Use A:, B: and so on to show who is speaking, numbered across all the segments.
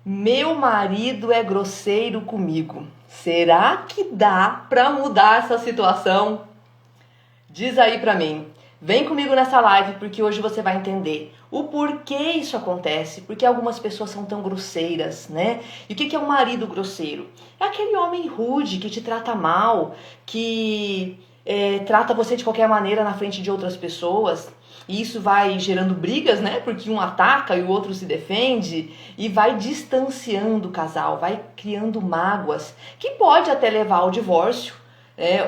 A: Meu marido é grosseiro comigo. Será que dá pra mudar essa situação? Diz aí pra mim. Vem comigo nessa live porque hoje você vai entender o porquê isso acontece, porque algumas pessoas são tão grosseiras, né? E o que é um marido grosseiro? É aquele homem rude que te trata mal, que trata você de qualquer maneira na frente de outras pessoas. E isso vai gerando brigas, né? Porque um ataca e o outro se defende e vai distanciando o casal, vai criando mágoas, que pode até levar ao divórcio.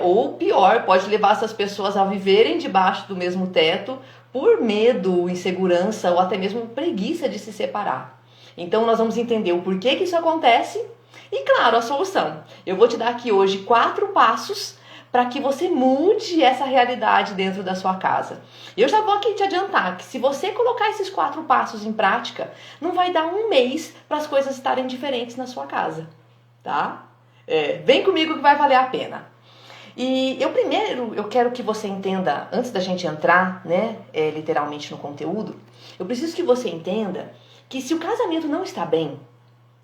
A: Ou pior, pode levar essas pessoas a viverem debaixo do mesmo teto por medo, insegurança ou até mesmo preguiça de se separar. Então nós vamos entender o porquê que isso acontece e, claro, a solução. Eu vou te dar aqui hoje 4 passos para que você mude essa realidade dentro da sua casa. Eu já vou aqui te adiantar que se você colocar esses 4 passos em prática, não vai dar um mês para as coisas estarem diferentes na sua casa, tá? Vem comigo que vai valer a pena. E eu quero que você entenda, antes da gente entrar, né, literalmente no conteúdo, eu preciso que você entenda que se o casamento não está bem,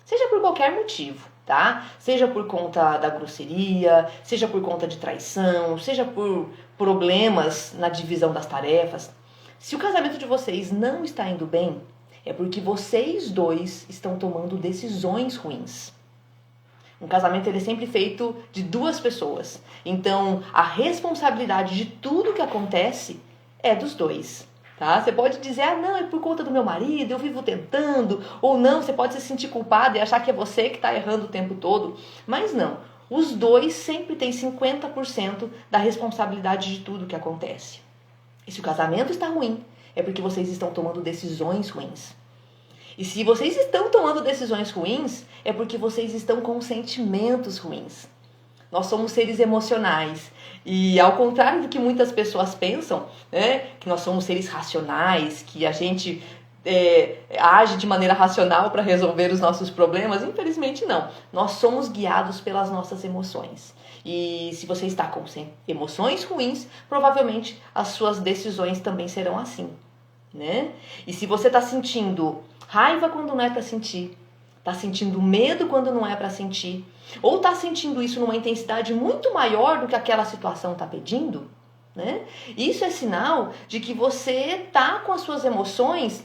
A: seja por qualquer motivo, tá? Seja por conta da grosseria, seja por conta de traição, seja por problemas na divisão das tarefas, se o casamento de vocês não está indo bem, é porque vocês dois estão tomando decisões ruins. Um casamento ele é sempre feito de 2 pessoas. Então, a responsabilidade de tudo que acontece é dos 2. Tá? Você pode dizer, não, é por conta do meu marido, eu vivo tentando. Ou não, você pode se sentir culpado e achar que é você que está errando o tempo todo. Mas não, os 2 sempre têm 50% da responsabilidade de tudo que acontece. E se o casamento está ruim, é porque vocês estão tomando decisões ruins. E se vocês estão tomando decisões ruins, é porque vocês estão com sentimentos ruins. Nós somos seres emocionais. E ao contrário do que muitas pessoas pensam, né, que nós somos seres racionais, que a gente age de maneira racional para resolver os nossos problemas, infelizmente não. Nós somos guiados pelas nossas emoções. E se você está com emoções ruins, provavelmente as suas decisões também serão assim, né? E se você está sentindo raiva quando não é para sentir, tá sentindo medo quando não é para sentir, ou tá sentindo isso numa intensidade muito maior do que aquela situação tá pedindo, né? Isso é sinal de que você tá com as suas emoções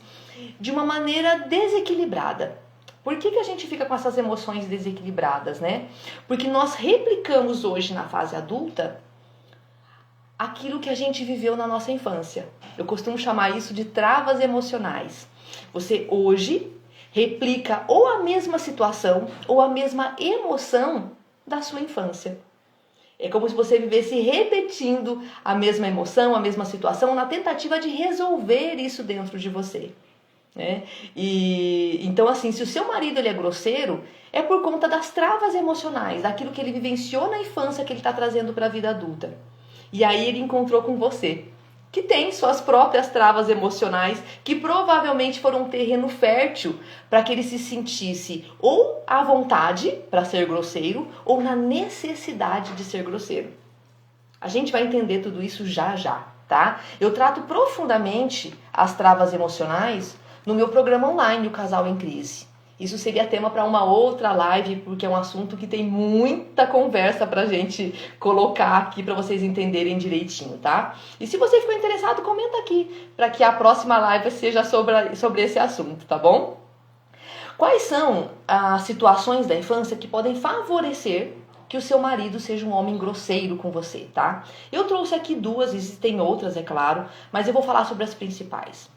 A: de uma maneira desequilibrada. Por que a gente fica com essas emoções desequilibradas, né? Porque nós replicamos hoje na fase adulta aquilo que a gente viveu na nossa infância. Eu costumo chamar isso de travas emocionais. Você hoje replica ou a mesma situação ou a mesma emoção da sua infância. É como se você vivesse repetindo a mesma emoção, a mesma situação, na tentativa de resolver isso dentro de você, né? E então, assim, se o seu marido ele é grosseiro, é por conta das travas emocionais, daquilo que ele vivenciou na infância que ele está trazendo para a vida adulta. E aí ele encontrou com você, que tem suas próprias travas emocionais, que provavelmente foram um terreno fértil para que ele se sentisse ou à vontade para ser grosseiro ou na necessidade de ser grosseiro. A gente vai entender tudo isso já já, tá? Eu trato profundamente as travas emocionais no meu programa online, O Casal em Crise. Isso seria tema para uma outra live, porque é um assunto que tem muita conversa pra gente colocar aqui para vocês entenderem direitinho, tá? E se você ficou interessado, comenta aqui, para que a próxima live seja sobre esse assunto, tá bom? Quais são as situações da infância que podem favorecer que o seu marido seja um homem grosseiro com você, tá? Eu trouxe aqui 2, existem outras, é claro, mas eu vou falar sobre as principais.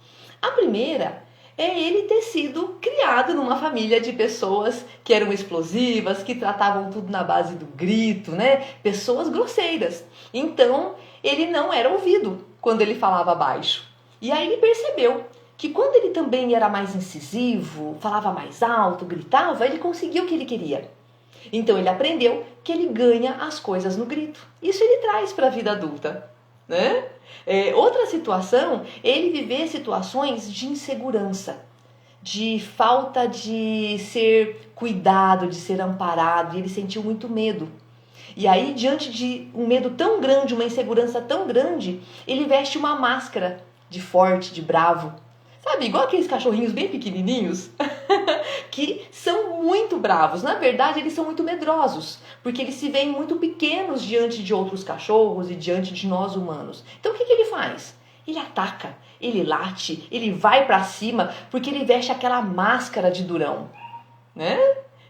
A: A primeira é ele ter sido criado numa família de pessoas que eram explosivas, que tratavam tudo na base do grito, né? Pessoas grosseiras. Então, ele não era ouvido quando ele falava baixo. E aí ele percebeu que quando ele também era mais incisivo, falava mais alto, gritava, ele conseguia o que ele queria. Então, ele aprendeu que ele ganha as coisas no grito. Isso ele traz para a vida adulta, né? Outra situação, ele viver situações de insegurança, de falta de ser cuidado, de ser amparado, e ele sentiu muito medo. E aí, diante de um medo tão grande, uma insegurança tão grande, ele veste uma máscara de forte, de bravo, Sabe, igual aqueles cachorrinhos bem pequenininhos, que são muito bravos. Na verdade, eles são muito medrosos, porque eles se veem muito pequenos diante de outros cachorros e diante de nós humanos. Então, o que ele faz? Ele ataca, ele late, ele vai pra cima, porque ele veste aquela máscara de durão, né?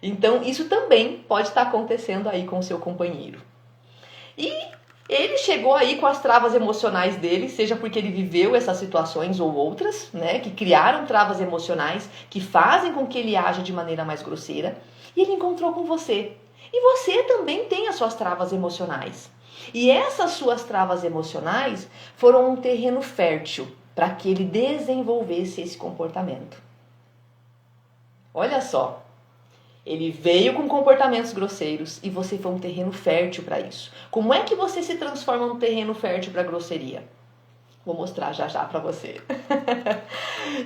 A: Então, isso também pode estar acontecendo aí com o seu companheiro. E ele chegou aí com as travas emocionais dele, seja porque ele viveu essas situações ou outras, né, que criaram travas emocionais, que fazem com que ele haja de maneira mais grosseira, e ele encontrou com você. E você também tem as suas travas emocionais. E essas suas travas emocionais foram um terreno fértil para que ele desenvolvesse esse comportamento. Olha só. Ele veio com comportamentos grosseiros e você foi um terreno fértil para isso. Como é que você se transforma num terreno fértil para grosseria? Vou mostrar já já para você.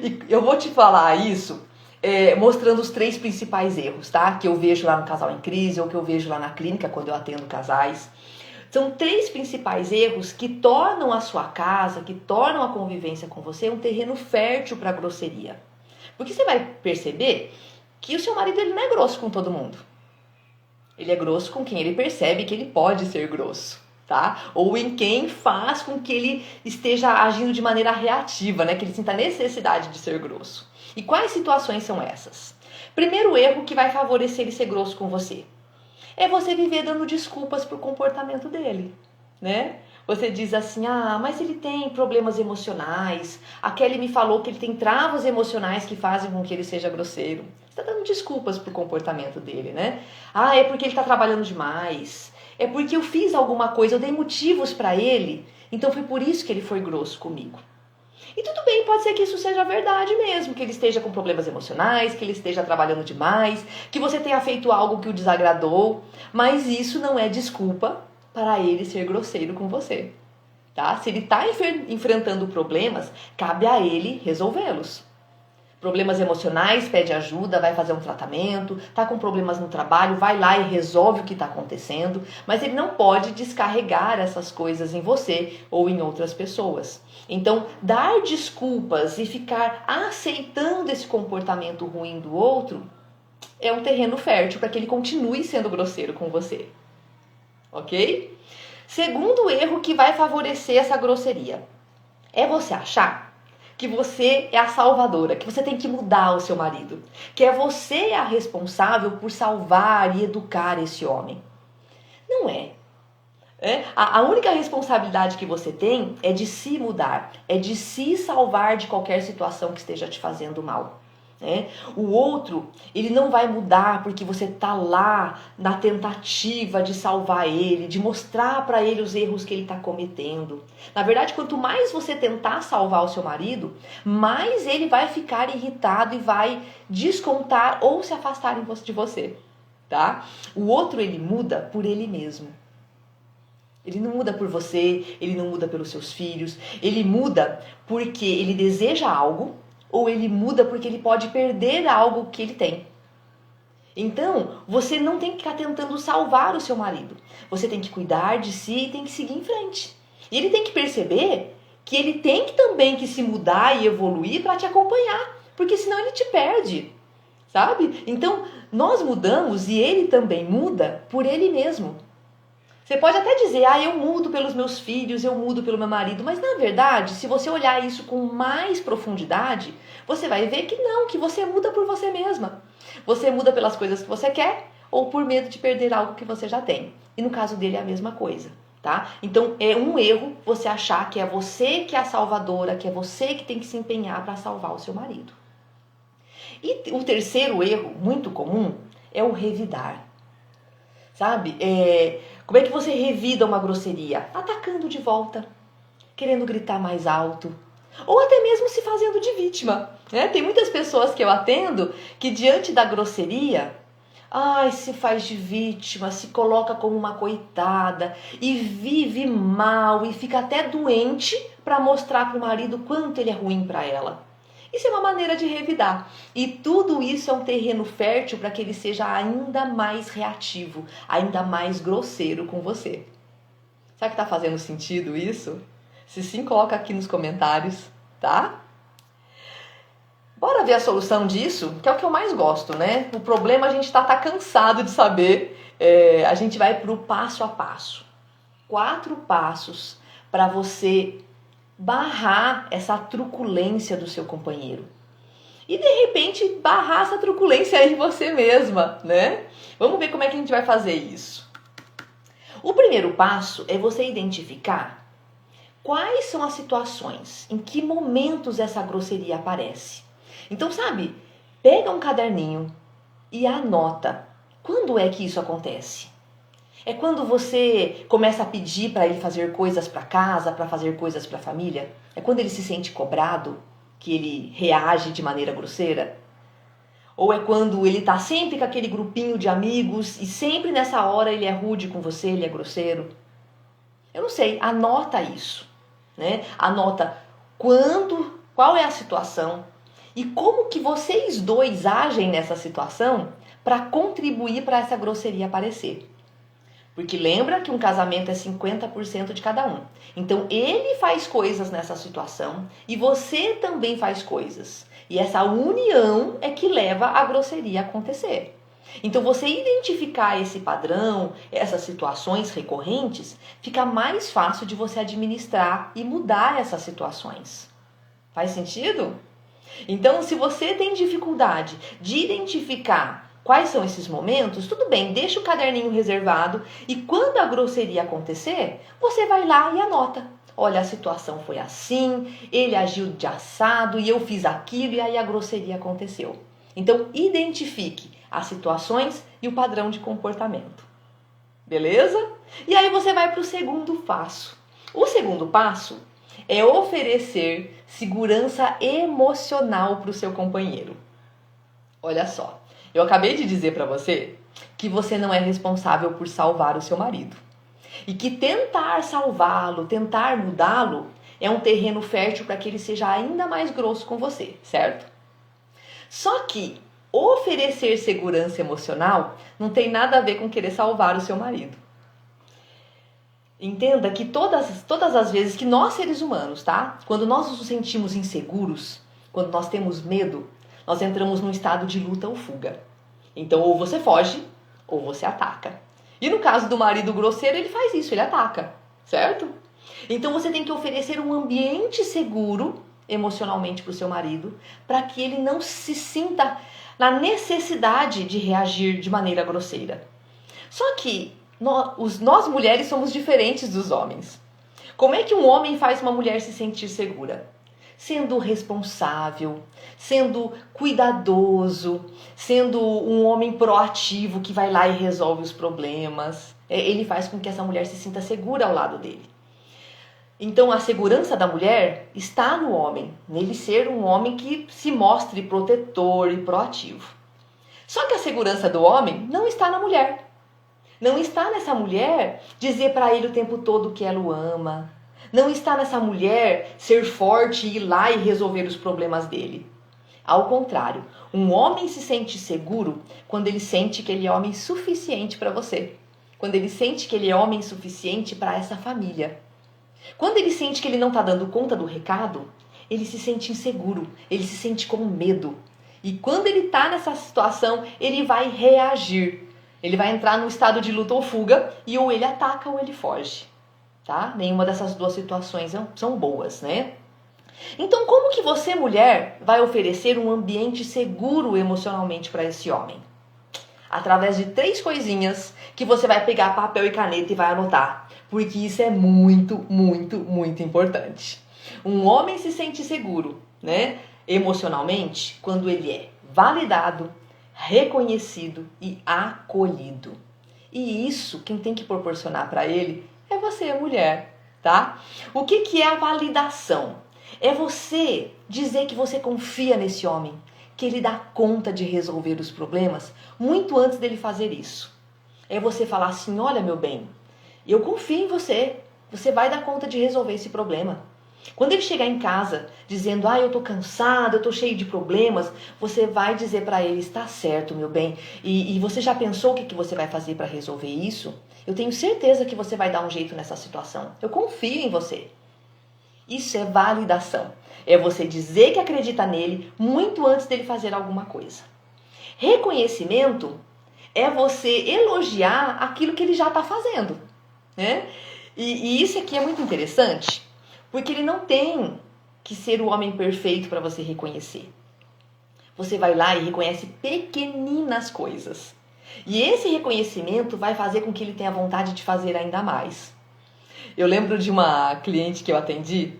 A: E eu vou te falar isso mostrando os 3 principais erros, tá? Que eu vejo lá no Casal em Crise ou que eu vejo lá na clínica quando eu atendo casais. São 3 principais erros que tornam a sua casa, que tornam a convivência com você um terreno fértil para grosseria. Porque você vai perceber que o seu marido ele não é grosso com todo mundo. Ele é grosso com quem ele percebe que ele pode ser grosso, tá? Ou em quem faz com que ele esteja agindo de maneira reativa, né? Que ele sinta necessidade de ser grosso. E quais situações são essas? Primeiro erro que vai favorecer ele ser grosso com você é você viver dando desculpas pro comportamento dele, né? Você diz assim, mas ele tem problemas emocionais, a Kelly me falou que ele tem travas emocionais que fazem com que ele seja grosseiro. Você está dando desculpas pro comportamento dele, né? É porque ele está trabalhando demais, é porque eu fiz alguma coisa, eu dei motivos para ele, então foi por isso que ele foi grosso comigo. E tudo bem, pode ser que isso seja verdade mesmo, que ele esteja com problemas emocionais, que ele esteja trabalhando demais, que você tenha feito algo que o desagradou, mas isso não é desculpa para ele ser grosseiro com você, tá? Se ele está enfrentando problemas, cabe a ele resolvê-los. Problemas emocionais, pede ajuda, vai fazer um tratamento, tá com problemas no trabalho, vai lá e resolve o que está acontecendo, mas ele não pode descarregar essas coisas em você ou em outras pessoas. Então, dar desculpas e ficar aceitando esse comportamento ruim do outro é um terreno fértil para que ele continue sendo grosseiro com você. Ok? Segundo erro que vai favorecer essa grosseria é você achar que você é a salvadora, que você tem que mudar o seu marido, que é você a responsável por salvar e educar esse homem. Não é. A única responsabilidade que você tem é de se mudar, é de se salvar de qualquer situação que esteja te fazendo mal. O outro, ele não vai mudar porque você tá lá na tentativa de salvar ele, de mostrar para ele os erros que ele está cometendo. Na verdade, quanto mais você tentar salvar o seu marido, mais ele vai ficar irritado e vai descontar ou se afastar de você, tá? O outro, ele muda por ele mesmo. Ele não muda por você, ele não muda pelos seus filhos, ele muda porque ele deseja algo, ou ele muda porque ele pode perder algo que ele tem. Então, você não tem que ficar tentando salvar o seu marido. Você tem que cuidar de si e tem que seguir em frente. E ele tem que perceber que ele tem que também que se mudar e evoluir para te acompanhar, porque senão ele te perde, sabe? Então, nós mudamos e ele também muda por ele mesmo. Você pode até dizer, eu mudo pelos meus filhos, eu mudo pelo meu marido, mas na verdade, se você olhar isso com mais profundidade, você vai ver que não, que você muda por você mesma. Você muda pelas coisas que você quer ou por medo de perder algo que você já tem. E no caso dele é a mesma coisa, tá? Então é um erro você achar que é você que é a salvadora, que é você que tem que se empenhar para salvar o seu marido. E o terceiro erro, muito comum, é o revidar. Sabe? Como é que você revida uma grosseria? Atacando de volta, querendo gritar mais alto, ou até mesmo se fazendo de vítima. Tem muitas pessoas que eu atendo que diante da grosseria, se faz de vítima, se coloca como uma coitada e vive mal e fica até doente para mostrar para o marido quanto ele é ruim para ela. Isso é uma maneira de revidar. E tudo isso é um terreno fértil para que ele seja ainda mais reativo, ainda mais grosseiro com você. Será que está fazendo sentido isso? Se sim, coloca aqui nos comentários, tá? Bora ver a solução disso, que é o que eu mais gosto, né? O problema a gente tá cansado de saber. A gente vai pro passo a passo. 4 passos para você barrar essa truculência do seu companheiro. E de repente barrar essa truculência aí em você mesma, né? Vamos ver como é que a gente vai fazer isso. O primeiro passo é você identificar quais são as situações, em que momentos essa grosseria aparece. Então, sabe, pega um caderninho e anota quando é que isso acontece. É quando você começa a pedir para ele fazer coisas para casa, para fazer coisas para a família? É quando ele se sente cobrado, que ele reage de maneira grosseira? Ou é quando ele tá sempre com aquele grupinho de amigos e sempre nessa hora ele é rude com você, ele é grosseiro? Eu não sei, anota isso, né? Anota qual é a situação e como que vocês dois agem nessa situação para contribuir para essa grosseria aparecer. Porque lembra que um casamento é 50% de cada um. Então ele faz coisas nessa situação e você também faz coisas. E essa união é que leva a grosseria a acontecer. Então você identificar esse padrão, essas situações recorrentes, fica mais fácil de você administrar e mudar essas situações. Faz sentido? Então, se você tem dificuldade de identificar quais são esses momentos, tudo bem, deixa o caderninho reservado e quando a grosseria acontecer, você vai lá e anota. Olha, a situação foi assim, ele agiu de assado e eu fiz aquilo e aí a grosseria aconteceu. Então, identifique as situações e o padrão de comportamento. Beleza? E aí você vai para o segundo passo. O segundo passo é oferecer segurança emocional para o seu companheiro. Olha só, eu acabei de dizer para você que você não é responsável por salvar o seu marido. E que tentar salvá-lo, tentar mudá-lo, é um terreno fértil para que ele seja ainda mais grosso com você, certo? Só que oferecer segurança emocional não tem nada a ver com querer salvar o seu marido. Entenda que todas as vezes que nós seres humanos, tá? Quando nós nos sentimos inseguros, quando nós temos medo, nós entramos num estado de luta ou fuga. Então ou você foge ou você ataca. E no caso do marido grosseiro, ele faz isso, ele ataca, certo? Então você tem que oferecer um ambiente seguro emocionalmente para o seu marido, para que ele não se sinta na necessidade de reagir de maneira grosseira. Só que nós mulheres somos diferentes dos homens. Como é que um homem faz uma mulher se sentir segura? Sendo responsável, sendo cuidadoso, sendo um homem proativo que vai lá e resolve os problemas. Ele faz com que essa mulher se sinta segura ao lado dele. Então a segurança da mulher está no homem, nele ser um homem que se mostre protetor e proativo. Só que a segurança do homem não está na mulher. Não está nessa mulher dizer para ele o tempo todo que ela o ama. Não está nessa mulher ser forte e ir lá e resolver os problemas dele. Ao contrário, um homem se sente seguro quando ele sente que ele é homem suficiente para você. Quando ele sente que ele é homem suficiente para essa família. Quando ele sente que ele não está dando conta do recado, ele se sente inseguro, ele se sente com medo. E quando ele está nessa situação, ele vai reagir. Ele vai entrar no estado de luta ou fuga e ou ele ataca ou ele foge. Tá? Nenhuma dessas duas situações são boas, né? Então, como que você, mulher, vai oferecer um ambiente seguro emocionalmente para esse homem? Através de 3 coisinhas que você vai pegar papel e caneta e vai anotar. Porque isso é muito, muito, muito importante. Um homem se sente seguro, né? Emocionalmente, quando ele é validado, reconhecido e acolhido. E isso, quem tem que proporcionar para ele é você, a mulher, tá? O que é a validação? É você dizer que você confia nesse homem, que ele dá conta de resolver os problemas muito antes dele fazer isso. É você falar assim, olha meu bem, eu confio em você, você vai dar conta de resolver esse problema. Quando ele chegar em casa dizendo, eu tô cansado, eu tô cheio de problemas, você vai dizer para ele, está certo, meu bem, e você já pensou o que você vai fazer para resolver isso? Eu tenho certeza que você vai dar um jeito nessa situação, eu confio em você. Isso é validação. É você dizer que acredita nele muito antes dele fazer alguma coisa. Reconhecimento é você elogiar aquilo que ele já está fazendo, né? E isso aqui é muito interessante, porque ele não tem que ser o homem perfeito para você reconhecer. Você vai lá e reconhece pequeninas coisas. E esse reconhecimento vai fazer com que ele tenha vontade de fazer ainda mais. Eu lembro de uma cliente que eu atendi,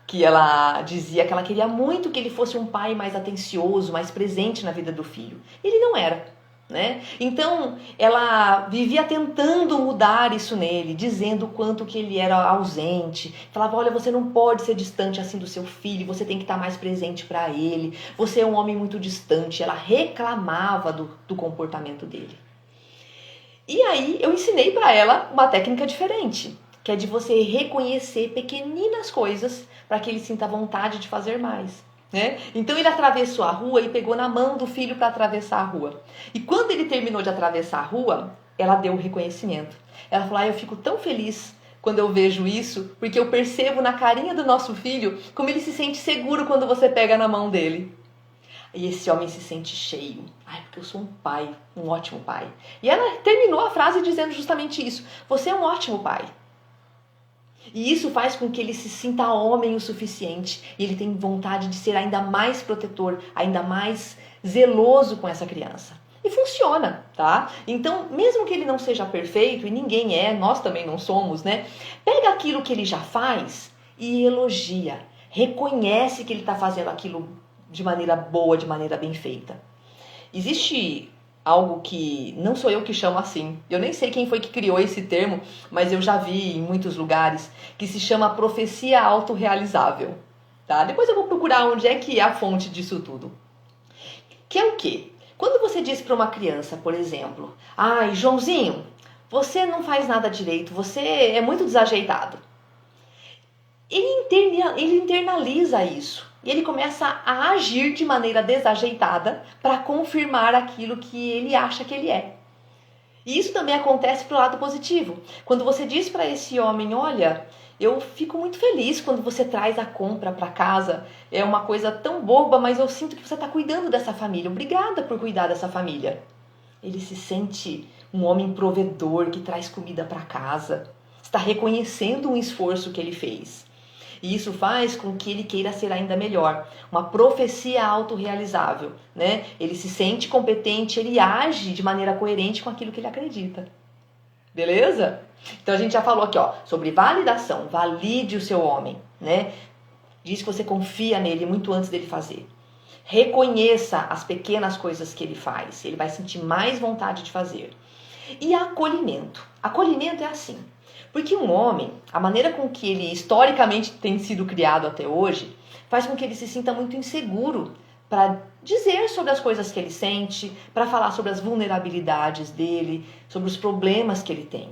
A: que ela dizia que ela queria muito que ele fosse um pai mais atencioso, mais presente na vida do filho. Ele não era, né? Então, ela vivia tentando mudar isso nele, dizendo o quanto que ele era ausente. Falava, olha, você não pode ser distante assim do seu filho, você tem que estar mais presente para ele. Você é um homem muito distante. Ela reclamava do comportamento dele. E aí, eu ensinei para ela uma técnica diferente, que é de você reconhecer pequeninas coisas para que ele sinta vontade de fazer mais, né? Então ele atravessou a rua e pegou na mão do filho para atravessar a rua. E quando ele terminou de atravessar a rua, ela deu o reconhecimento. Ela falou, eu fico tão feliz quando eu vejo isso, porque eu percebo na carinha do nosso filho como ele se sente seguro quando você pega na mão dele. E esse homem se sente cheio. Porque eu sou um pai, um ótimo pai. E ela terminou a frase dizendo justamente isso. Você é um ótimo pai. E isso faz com que ele se sinta homem o suficiente. E ele tem vontade de ser ainda mais protetor, ainda mais zeloso com essa criança. E funciona, tá? Então, mesmo que ele não seja perfeito, e ninguém é, nós também não somos, né? Pega aquilo que ele já faz e elogia. Reconhece que ele está fazendo aquilo de maneira boa, de maneira bem feita. Existe algo que não sou eu que chamo assim. Eu nem sei quem foi que criou esse termo, mas eu já vi em muitos lugares, que se chama profecia autorrealizável. Tá? Depois eu vou procurar onde é que é a fonte disso tudo. Que é o quê? Quando você diz para uma criança, por exemplo, Joãozinho, você não faz nada direito, você é muito desajeitado. Ele internaliza isso. E ele começa a agir de maneira desajeitada para confirmar aquilo que ele acha que ele é. E isso também acontece pro lado positivo. Quando você diz para esse homem, olha, eu fico muito feliz quando você traz a compra para casa. É uma coisa tão boba, mas eu sinto que você está cuidando dessa família. Obrigada por cuidar dessa família. Ele se sente um homem provedor que traz comida para casa. Está reconhecendo um esforço que ele fez. E isso faz com que ele queira ser ainda melhor. Uma profecia autorrealizável, né? Ele se sente competente, ele age de maneira coerente com aquilo que ele acredita. Beleza? Então a gente já falou aqui, sobre validação. Valide o seu homem, né? Diz que você confia nele muito antes dele fazer. Reconheça as pequenas coisas que ele faz. Ele vai sentir mais vontade de fazer. E acolhimento. Acolhimento é assim. Porque um homem, a maneira com que ele historicamente tem sido criado até hoje, faz com que ele se sinta muito inseguro para dizer sobre as coisas que ele sente, para falar sobre as vulnerabilidades dele, sobre os problemas que ele tem.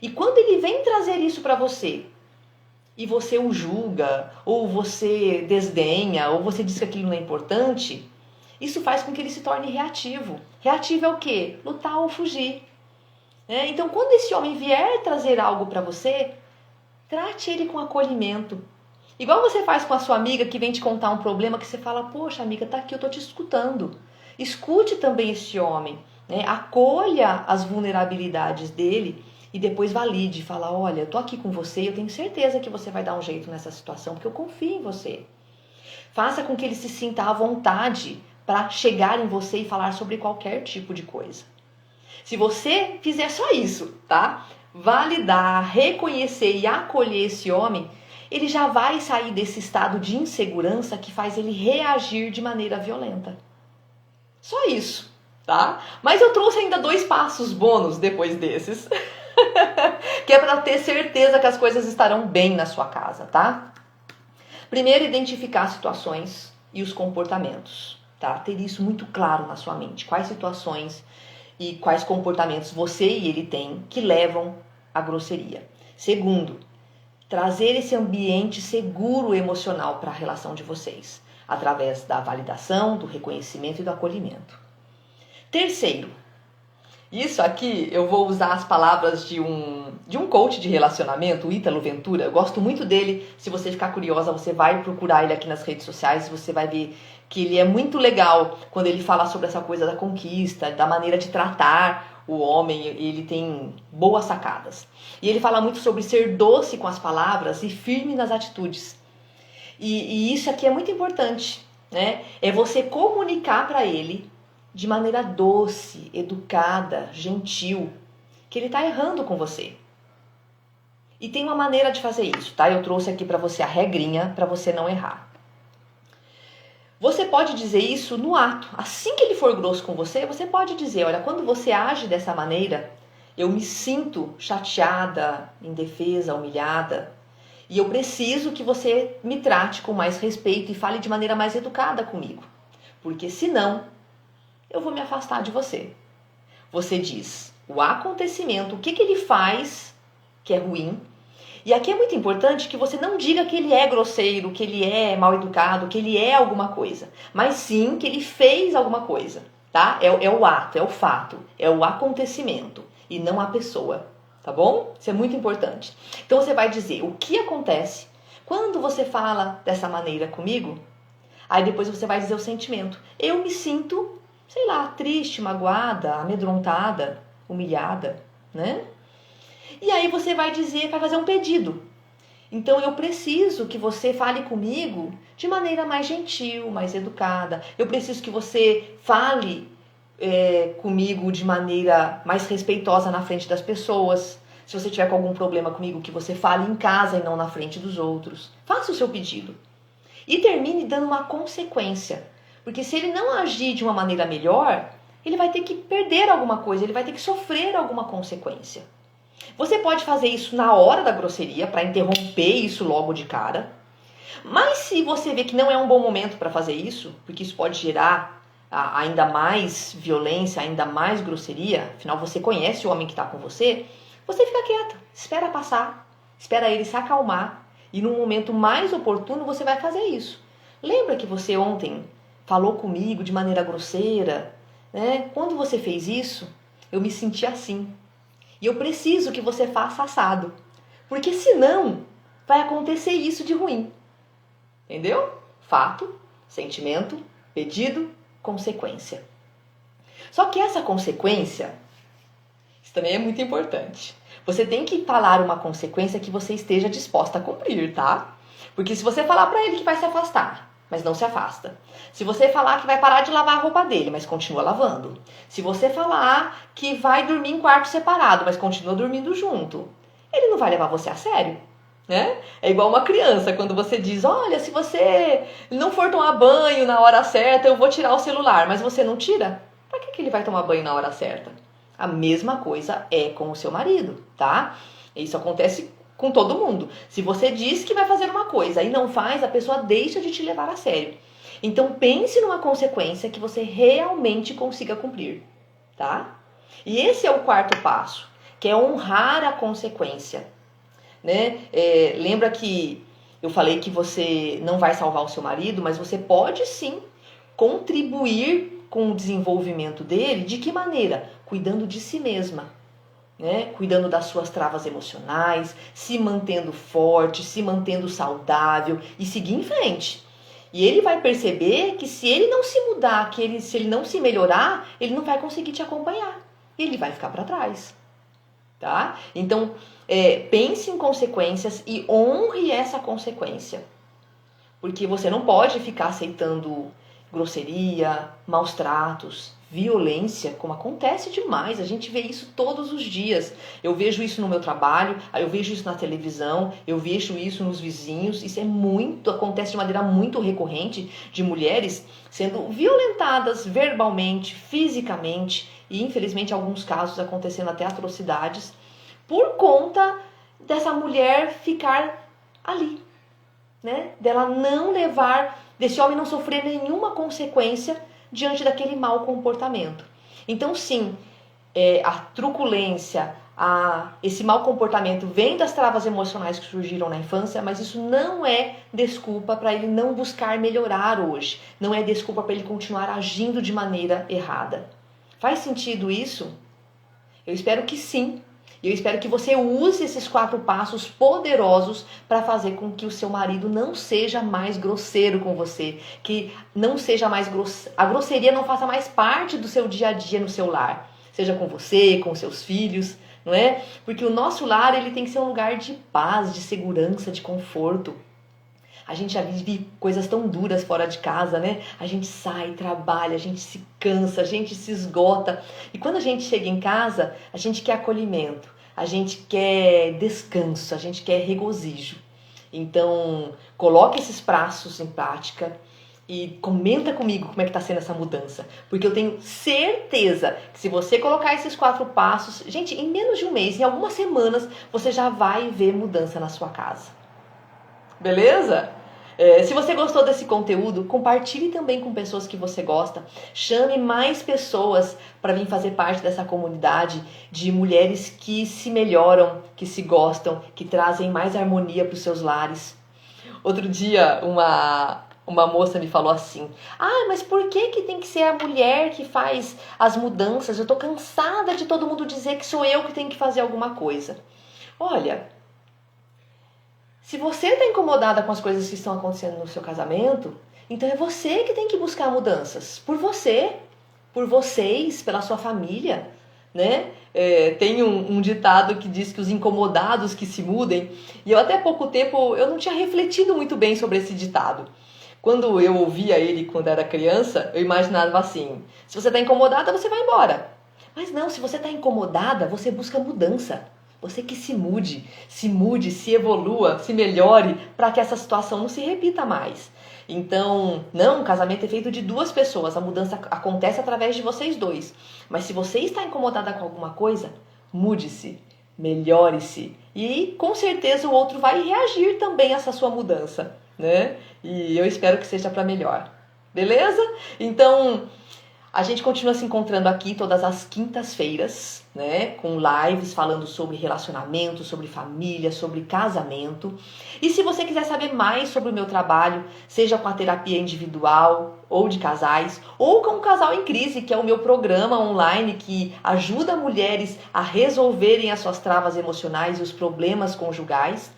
A: E quando ele vem trazer isso para você, e você o julga, ou você desdenha, ou você diz que aquilo não é importante, isso faz com que ele se torne reativo. Reativo é o quê? Lutar ou fugir. Então, quando esse homem vier trazer algo para você, trate ele com acolhimento. Igual você faz com a sua amiga que vem te contar um problema que você fala, poxa amiga, tá aqui, eu tô te escutando. Escute também esse homem, acolha as vulnerabilidades dele e depois valide. Fala, olha, eu tô aqui com você e eu tenho certeza que você vai dar um jeito nessa situação, porque eu confio em você. Faça com que ele se sinta à vontade para chegar em você e falar sobre qualquer tipo de coisa. Se você fizer só isso, tá? Validar, reconhecer e acolher esse homem, ele já vai sair desse estado de insegurança que faz ele reagir de maneira violenta. Só isso, tá? Mas eu trouxe ainda 2 passos bônus depois desses, que é para ter certeza que as coisas estarão bem na sua casa, tá? Primeiro, identificar as situações e os comportamentos, tá? Ter isso muito claro na sua mente. Quais situações e quais comportamentos você e ele têm que levam à grosseria. Segundo, trazer esse ambiente seguro emocional para a relação de vocês, através da validação, do reconhecimento e do acolhimento. Terceiro, Isso aqui eu vou usar as palavras de um coach de relacionamento, o Ítalo Ventura. Eu gosto muito dele. Se você ficar curiosa, você vai procurar ele aqui nas redes sociais. Você vai ver que ele é muito legal quando ele fala sobre essa coisa da conquista, da maneira de tratar o homem. Ele tem boas sacadas. E ele fala muito sobre ser doce com as palavras e firme nas atitudes. E isso aqui é muito importante, né? É você comunicar para ele de maneira doce, educada, gentil, que ele está errando com você. E tem uma maneira de fazer isso, tá? Eu trouxe aqui para você a regrinha para você não errar. Você pode dizer isso no ato. Assim que ele for grosso com você, você pode dizer, olha, quando você age dessa maneira, eu me sinto chateada, indefesa, humilhada, e eu preciso que você me trate com mais respeito e fale de maneira mais educada comigo. Porque senão, eu vou me afastar de você. Você diz o acontecimento, o que ele faz que é ruim. E aqui é muito importante que você não diga que ele é grosseiro, que ele é mal educado, que ele é alguma coisa. Mas sim que ele fez alguma coisa, tá? É o ato, é o fato, é o acontecimento e não a pessoa, tá bom? Isso é muito importante. Então você vai dizer o que acontece quando você fala dessa maneira comigo. Aí depois você vai dizer o sentimento. Eu me sinto, sei lá, triste, magoada, amedrontada, humilhada, né? E aí você vai dizer, vai fazer um pedido. Então eu preciso que você fale comigo de maneira mais gentil, mais educada. Eu preciso que você fale comigo de maneira mais respeitosa na frente das pessoas. Se você tiver com algum problema comigo, que você fale em casa e não na frente dos outros. Faça o seu pedido. E termine dando uma consequência. Porque se ele não agir de uma maneira melhor, ele vai ter que perder alguma coisa, ele vai ter que sofrer alguma consequência. Você pode fazer isso na hora da grosseria, para interromper isso logo de cara. Mas se você vê que não é um bom momento para fazer isso, porque isso pode gerar ainda mais violência, ainda mais grosseria, afinal você conhece o homem que está com você, você fica quieta, espera passar, espera ele se acalmar e num momento mais oportuno você vai fazer isso. Lembra que você ontem falou comigo de maneira grosseira, né? Quando você fez isso, eu me senti assim. E eu preciso que você faça assado. Porque senão vai acontecer isso de ruim. Entendeu? Fato, sentimento, pedido, consequência. Só que essa consequência, isso também é muito importante. Você tem que falar uma consequência que você esteja disposta a cumprir, tá? Porque se você falar pra ele que vai se afastar, mas não se afasta. Se você falar que vai parar de lavar a roupa dele, mas continua lavando. Se você falar que vai dormir em quarto separado, mas continua dormindo junto, ele não vai levar você a sério, né? É igual uma criança, quando você diz, olha, se você não for tomar banho na hora certa, eu vou tirar o celular, mas você não tira, pra que ele vai tomar banho na hora certa? A mesma coisa é com o seu marido, tá? Isso acontece com todo mundo. Se você diz que vai fazer uma coisa e não faz, a pessoa deixa de te levar a sério. Então pense numa consequência que você realmente consiga cumprir, tá? E esse é o quarto passo, que é honrar a consequência, né? Lembra que eu falei que você não vai salvar o seu marido, mas você pode sim contribuir com o desenvolvimento dele. De que maneira? Cuidando de si mesma. Né? Cuidando das suas travas emocionais, se mantendo forte, se mantendo saudável e seguir em frente. E ele vai perceber que se ele não se mudar, se ele não se melhorar, ele não vai conseguir te acompanhar. E ele vai ficar para trás. Tá? Então, pense em consequências e honre essa consequência. Porque você não pode ficar aceitando grosseria, maus tratos, violência, como acontece demais. A gente vê isso todos os dias. Eu vejo isso no meu trabalho, eu vejo isso na televisão, eu vejo isso nos vizinhos. Isso acontece de maneira muito recorrente, de mulheres sendo violentadas verbalmente, fisicamente e infelizmente em alguns casos acontecendo até atrocidades por conta dessa mulher ficar ali, né? Dela não levar, desse homem não sofrer nenhuma consequência diante daquele mau comportamento. Então sim, a truculência, esse mau comportamento vem das travas emocionais que surgiram na infância, mas isso não é desculpa para ele não buscar melhorar hoje. Não é desculpa para ele continuar agindo de maneira errada. Faz sentido isso? Eu espero que sim. E eu espero que você use esses 4 passos poderosos para fazer com que o seu marido não seja mais grosseiro com você, que não seja mais a grosseria não faça mais parte do seu dia a dia no seu lar, seja com você, com seus filhos, não é? Porque o nosso lar, ele tem que ser um lugar de paz, de segurança, de conforto. A gente já vive coisas tão duras fora de casa, né? A gente sai, trabalha, a gente se cansa, a gente se esgota. E quando a gente chega em casa, a gente quer acolhimento, a gente quer descanso, a gente quer regozijo. Então, coloque esses passos em prática e comenta comigo como é que está sendo essa mudança. Porque eu tenho certeza que se você colocar esses 4 passos, gente, em menos de um mês, em algumas semanas, você já vai ver mudança na sua casa. Beleza? Se você gostou desse conteúdo, compartilhe também com pessoas que você gosta. Chame mais pessoas para vir fazer parte dessa comunidade de mulheres que se melhoram, que se gostam, que trazem mais harmonia para os seus lares. Outro dia, uma moça me falou assim: ah, mas por que tem que ser a mulher que faz as mudanças? Eu tô cansada de todo mundo dizer que sou eu que tenho que fazer alguma coisa. Olha, se você está incomodada com as coisas que estão acontecendo no seu casamento, então é você que tem que buscar mudanças. Por você, por vocês, pela sua família, né? Tem um ditado que diz que os incomodados que se mudem. E eu até pouco tempo eu não tinha refletido muito bem sobre esse ditado. Quando eu ouvia ele quando era criança, eu imaginava assim: se você está incomodada, você vai embora. Mas não, se você está incomodada, você busca mudança. Você que se mude, se evolua, se melhore para que essa situação não se repita mais. Então, não, o casamento é feito de 2 pessoas, a mudança acontece através de vocês 2. Mas se você está incomodada com alguma coisa, mude-se, melhore-se. E com certeza o outro vai reagir também a essa sua mudança, né? E eu espero que seja para melhor. Beleza? Então, a gente continua se encontrando aqui todas as quintas-feiras, né? Com lives falando sobre relacionamento, sobre família, sobre casamento. E se você quiser saber mais sobre o meu trabalho, seja com a terapia individual ou de casais, ou com o Casal em Crise, que é o meu programa online que ajuda mulheres a resolverem as suas travas emocionais e os problemas conjugais,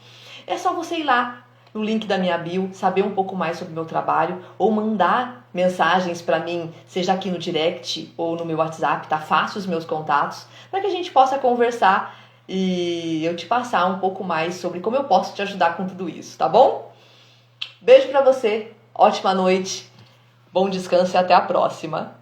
A: é só você ir lá no link da minha bio, saber um pouco mais sobre o meu trabalho ou mandar mensagens para mim, seja aqui no direct ou no meu WhatsApp, tá fácil os meus contatos, para que a gente possa conversar e eu te passar um pouco mais sobre como eu posso te ajudar com tudo isso, tá bom? Beijo para você, ótima noite, bom descanso e até a próxima.